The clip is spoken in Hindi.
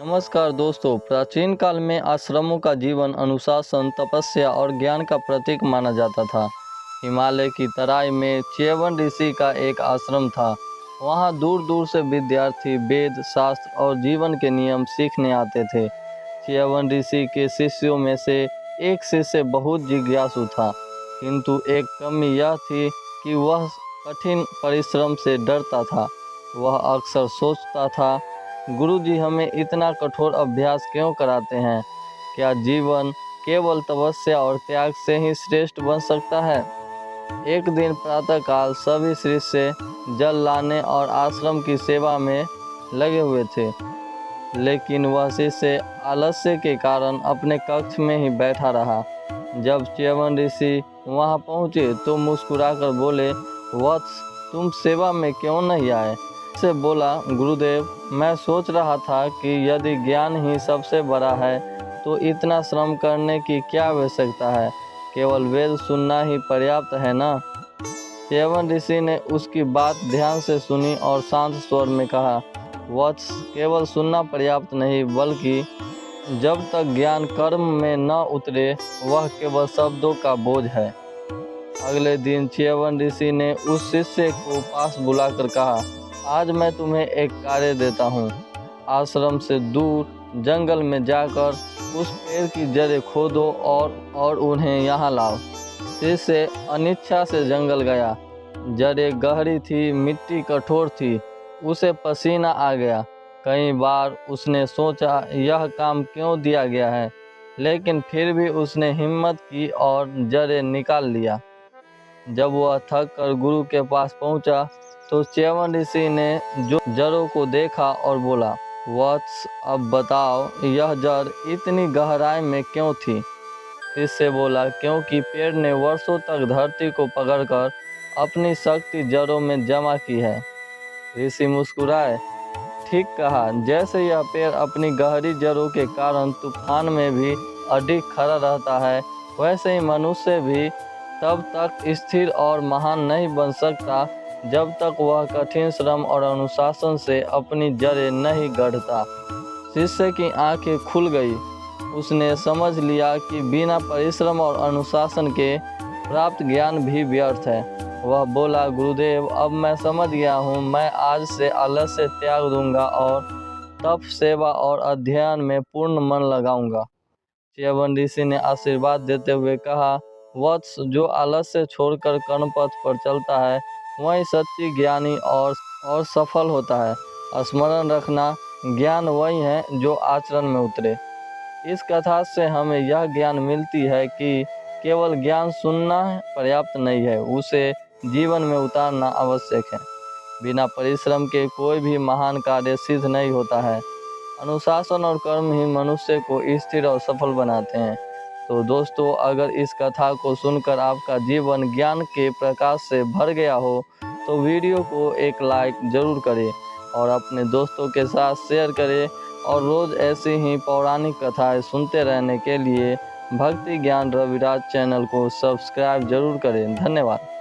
नमस्कार दोस्तों, प्राचीन काल में आश्रमों का जीवन अनुशासन, तपस्या और ज्ञान का प्रतीक माना जाता था। हिमालय की तराई में च्यवन ऋषि का एक आश्रम था। वहाँ दूर दूर से विद्यार्थी वेद, शास्त्र और जीवन के नियम सीखने आते थे। च्यवन ऋषि के शिष्यों में से एक शिष्य बहुत जिज्ञासु था, किंतु एक कमी यह थी कि वह कठिन परिश्रम से डरता था। वह अक्सर सोचता था, गुरुजी हमें इतना कठोर अभ्यास क्यों कराते हैं? क्या जीवन केवल तपस्या और त्याग से ही श्रेष्ठ बन सकता है? एक दिन प्रातःकाल सभी शिष्य जल लाने और आश्रम की सेवा में लगे हुए थे, लेकिन वह शिष्य आलस्य के कारण अपने कक्ष में ही बैठा रहा। जब च्यवन ऋषि वहां पहुंचे तो मुस्कुराकर बोले, वत्स, तुम सेवा में क्यों नहीं आए? से बोला, गुरुदेव, मैं सोच रहा था कि यदि ज्ञान ही सबसे बड़ा है तो इतना श्रम करने की क्या आवश्यकता है? केवल वेद सुनना ही पर्याप्त है ना? च्यवन ऋषि ने उसकी बात ध्यान से सुनी और शांत स्वर में कहा, वत्स, केवल सुनना पर्याप्त नहीं, बल्कि जब तक ज्ञान कर्म में न उतरे वह केवल शब्दों का बोझ है। अगले दिन च्यवन ऋषि ने उस शिष्य को पास बुलाकर कहा, आज मैं तुम्हें एक कार्य देता हूँ। आश्रम से दूर जंगल में जाकर उस पेड़ की जड़ें खोदो और उन्हें यहाँ लाओ। शिष्य अनिच्छा से जंगल गया। जड़ें गहरी थी, मिट्टी कठोर थी, उसे पसीना आ गया। कई बार उसने सोचा यह काम क्यों दिया गया है, लेकिन फिर भी उसने हिम्मत की और जड़ें निकाल लिया। जब वह थक कर गुरु के पास पहुंचा तो च्यवन ऋषि ने जड़ों को देखा और बोला, वत्स, अब बताओ यह जड़ इतनी गहराई में क्यों थी? शिष्य बोला, क्योंकि पेड़ ने वर्षों तक धरती को पकड़कर अपनी शक्ति जड़ों में जमा की है। ऋषि मुस्कुराए, ठीक कहा, जैसे यह पेड़ अपनी गहरी जड़ों के कारण तूफान में भी अडिग खड़ा रहता है, वैसे ही मनुष्य भी तब तक स्थिर और महान नहीं बन सकता जब तक वह कठिन श्रम और अनुशासन से अपनी जड़ें नहीं गढ़ता। शिष्य की आंखें खुल गई। उसने समझ लिया कि बिना परिश्रम और अनुशासन के प्राप्त ज्ञान भी व्यर्थ है। वह बोला, गुरुदेव, अब मैं समझ गया हूँ। मैं आज से आलस्य त्याग दूंगा और तप, सेवा और अध्ययन में पूर्ण मन लगाऊंगा। च्यवन ऋषि ने आशीर्वाद देते हुए कहा, वत्स, जो आलस्य छोड़कर कर्मपथ पर चलता है वही सच्ची ज्ञानी और सफल होता है। स्मरण रखना, ज्ञान वही है जो आचरण में उतरे। इस कथा से हमें यह ज्ञान मिलती है कि केवल ज्ञान सुनना पर्याप्त नहीं है, उसे जीवन में उतारना आवश्यक है। बिना परिश्रम के कोई भी महान कार्य सिद्ध नहीं होता है। अनुशासन और कर्म ही मनुष्य को स्थिर और सफल बनाते हैं। तो दोस्तों, अगर इस कथा को सुनकर आपका जीवन ज्ञान के प्रकाश से भर गया हो तो वीडियो को एक लाइक ज़रूर करें और अपने दोस्तों के साथ शेयर करें। और रोज़ ऐसी ही पौराणिक कथाएं सुनते रहने के लिए भक्ति ज्ञान रविराज चैनल को सब्सक्राइब जरूर करें। धन्यवाद।